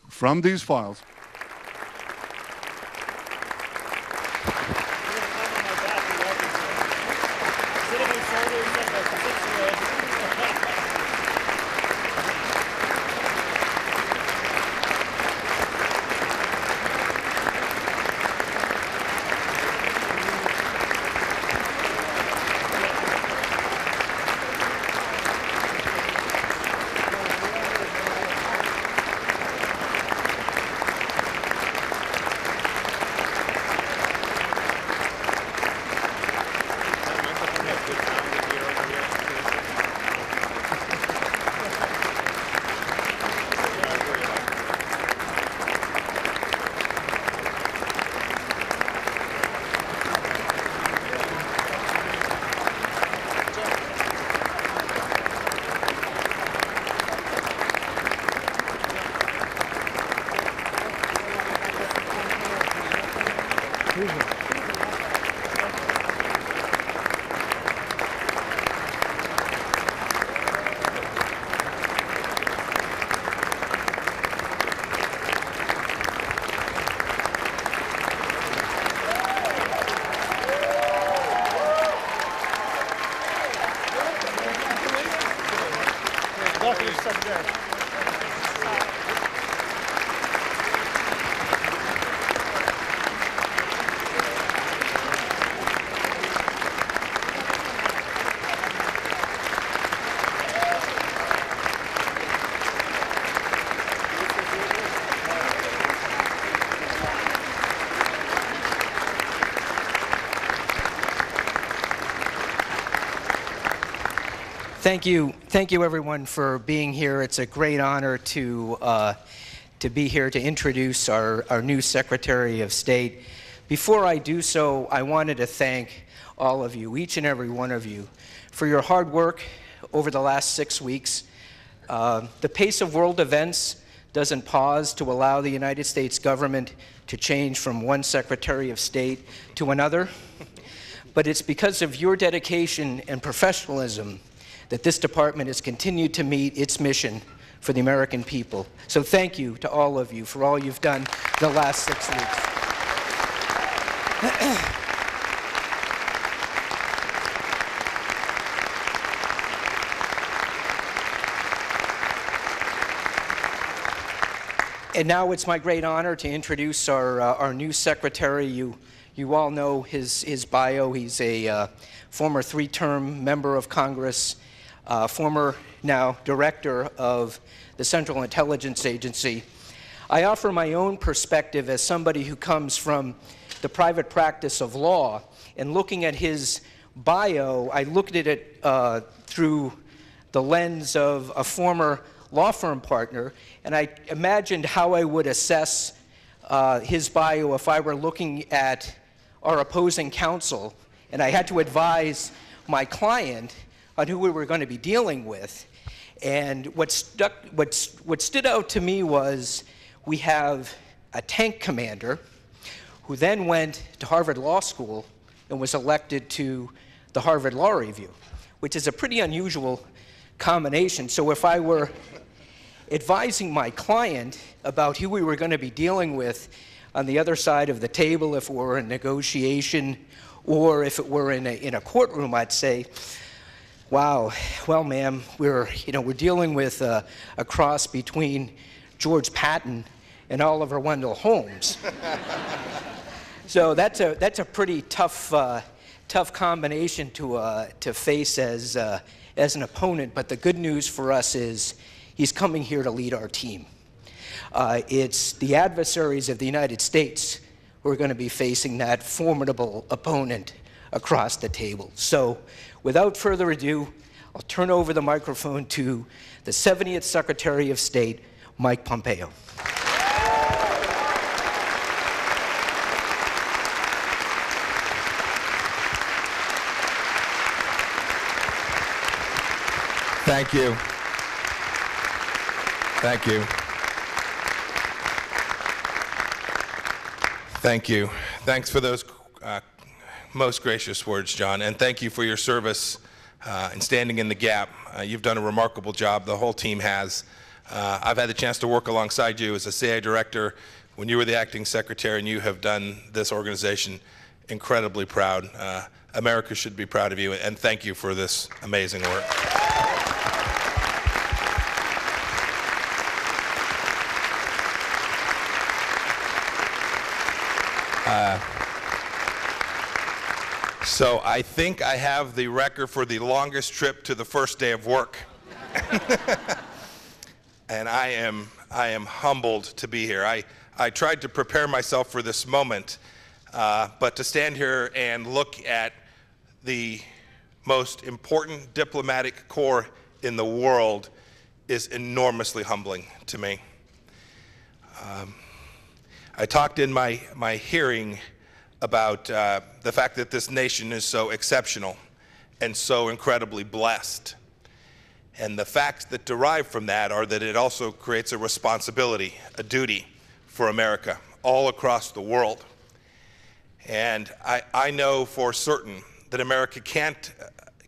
from these files. Thank you everyone for being here. It's a great honor to be here to introduce our new Secretary of State. Before I do so, I wanted to thank all of you, each and every one of you, for your hard work over the last 6 weeks. The pace of world events doesn't pause to allow the United States government to change from one Secretary of State to another, but it's because of your dedication and professionalism that this department has continued to meet its mission for the American people. So thank you to all of you for all you've done the last 6 weeks. And now it's my great honor to introduce our new secretary. You all know his bio. He's a former 3-term member of Congress, former now director of the Central Intelligence Agency. I offer my own perspective as somebody who comes from the private practice of law, and looking at his bio, I looked at it through the lens of a former law firm partner, and I imagined how I would assess his bio if I were looking at our opposing counsel, and I had to advise my client on who we were going to be dealing with. And what stood out to me was we have a tank commander who then went to Harvard Law School and was elected to the Harvard Law Review, which is a pretty unusual combination. So if I were advising my client about who we were going to be dealing with on the other side of the table, if it were a negotiation or if it were in a courtroom, I'd say, wow, well, ma'am, we're dealing with a cross between George Patton and Oliver Wendell Holmes. So that's a pretty tough combination to face as an opponent. But the good news for us is he's coming here to lead our team. It's the adversaries of the United States who are going to be facing that formidable opponent across the table. So without further ado, I'll turn over the microphone to the 70th Secretary of State, Mike Pompeo. Thank you. Thank you. Thank you. Thanks for those most gracious words, John, and thank you for your service and standing in the gap. You've done a remarkable job. The whole team has. I've had the chance to work alongside you as a CIA director when you were the acting secretary, and you have done this organization incredibly proud. America should be proud of you, and thank you for this amazing work. So I think I have the record for the longest trip to the first day of work. And I am humbled to be here. I tried to prepare myself for this moment, but to stand here and look at the most important diplomatic corps in the world is enormously humbling to me. I talked in my hearing about the fact that this nation is so exceptional and so incredibly blessed. And the facts that derive from that are that it also creates a responsibility, a duty for America all across the world. And I know for certain that America can't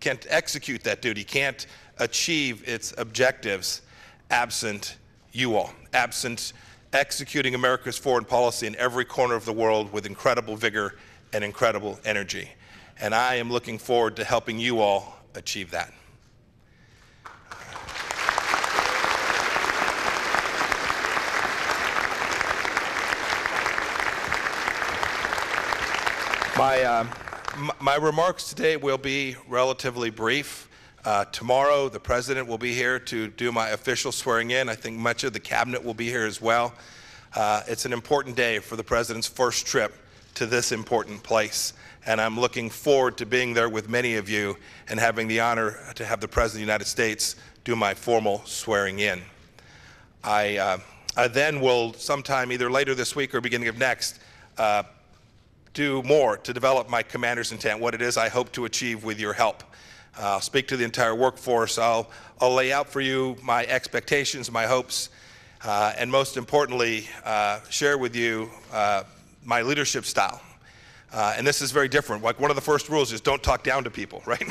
execute that duty, can't achieve its objectives absent you all, absent executing America's foreign policy in every corner of the world with incredible vigor and incredible energy. And I am looking forward to helping you all achieve that. My remarks today will be relatively brief. Tomorrow, the President will be here to do my official swearing in. I think much of the Cabinet will be here as well. It's an important day for the President's first trip to this important place, and I'm looking forward to being there with many of you and having the honor to have the President of the United States do my formal swearing in. I then will, sometime either later this week or beginning of next, do more to develop my commander's intent, what it is I hope to achieve with your help. I'll speak to the entire workforce. I'll lay out for you my expectations, my hopes, and most importantly, share with you my leadership style. And this is very different. Like, one of the first rules is don't talk down to people, right?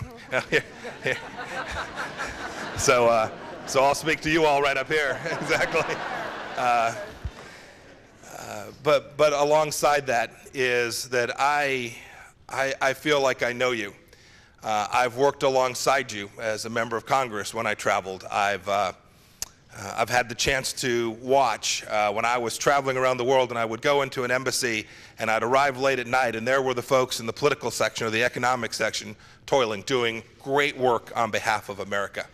So I'll speak to you all right up here, exactly. But alongside that is that I feel like I know you. I've worked alongside you as a member of Congress when I traveled. I've had the chance to watch when I was traveling around the world, and I would go into an embassy and I'd arrive late at night, and there were the folks in the political section or the economic section toiling, doing great work on behalf of America.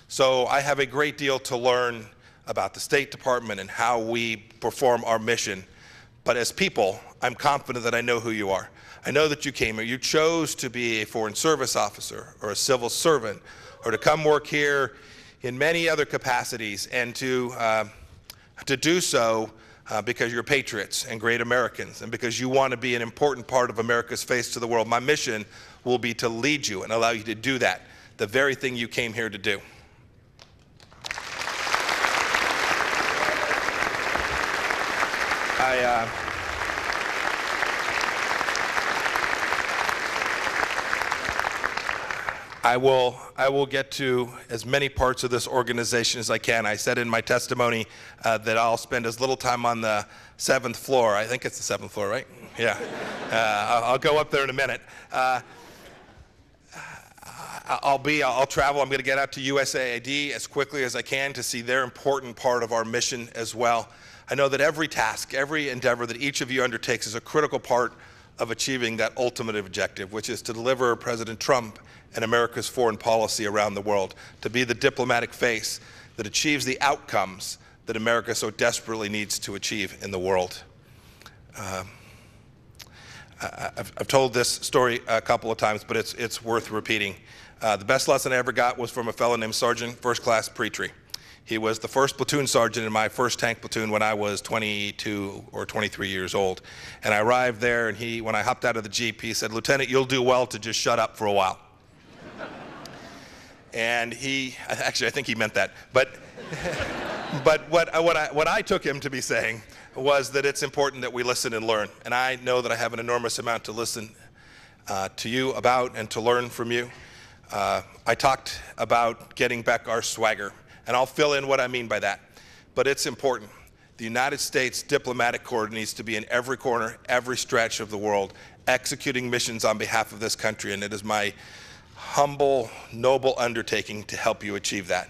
So I have a great deal to learn about the State Department and how we perform our mission. But as people, I'm confident that I know who you are. I know that you came here. You chose to be a foreign service officer or a civil servant, or to come work here in many other capacities, and to do so because you're patriots and great Americans, and because you want to be an important part of America's face to the world. My mission will be to lead you and allow you to do that, the very thing you came here to do. I will get to as many parts of this organization as I can. I said in my testimony that I'll spend as little time on the 7th floor. I think it's the 7th floor, right? Yeah. I'll go up there in a minute. I'll travel. I'm going to get out to USAID as quickly as I can to see their important part of our mission as well. I know that every task, every endeavor that each of you undertakes is a critical part of achieving that ultimate objective, which is to deliver President Trump and America's foreign policy around the world, to be the diplomatic face that achieves the outcomes that America so desperately needs to achieve in the world. I've told this story a couple of times, but it's worth repeating. The best lesson I ever got was from a fellow named Sergeant First Class Petrie. He was the first platoon sergeant in my first tank platoon when I was 22 or 23 years old. And I arrived there, and when I hopped out of the Jeep, he said, "Lieutenant, you'll do well to just shut up for a while." And actually, I think he meant that. But what I took him to be saying was that it's important that we listen and learn. And I know that I have an enormous amount to listen to you about and to learn from you. I talked about getting back our swagger, And I'll fill in what I mean by that. But it's important. The United States diplomatic corps needs to be in every corner, every stretch of the world, executing missions on behalf of this country, and it is my humble, noble undertaking to help you achieve that.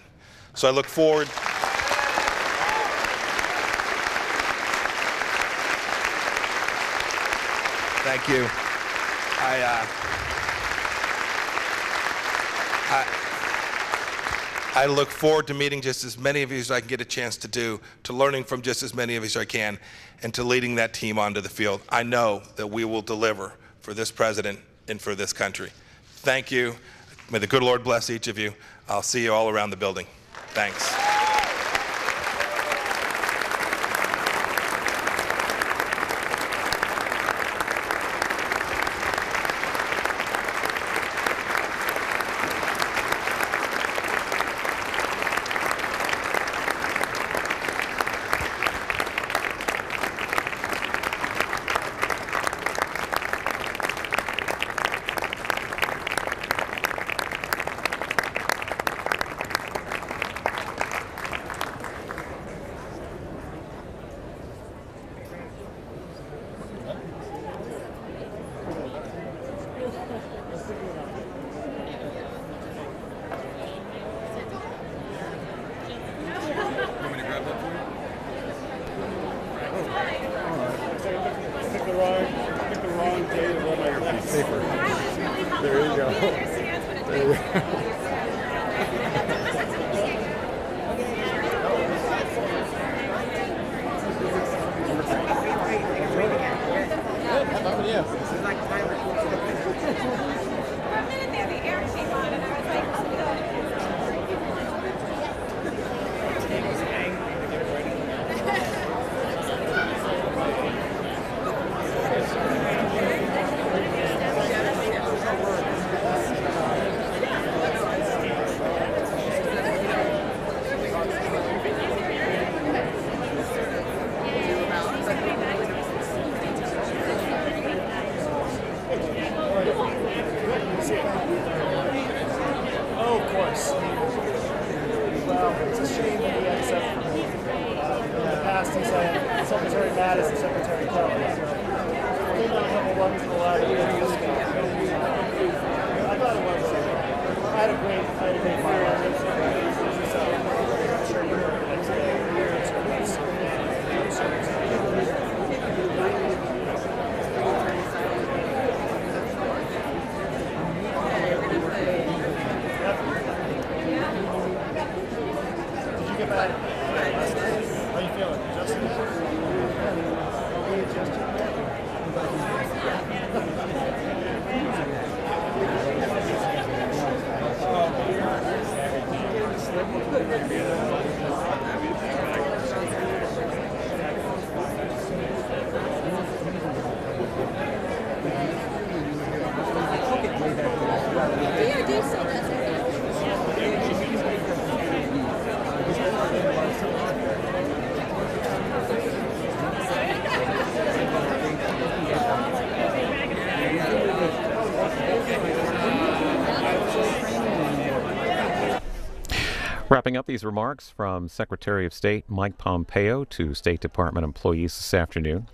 So I look forward. Thank you. I look forward to meeting just as many of you as I can get a chance to do, to learning from just as many of you as I can, and to leading that team onto the field. I know that we will deliver for this president and for this country. Thank you. May the good Lord bless each of you. I'll see you all around the building. Thanks. There you go. There you go. Oh, of course. Well, it's a shame that he accepted. In the past, he said Secretary Mattis and Secretary Kelly. So they got a couple wonderful ideas. I thought it was. I had a great fire. So I'm sure you were the next years or weeks. How you feeling? Justin? Wrapping up these remarks from Secretary of State Mike Pompeo to State Department employees this afternoon.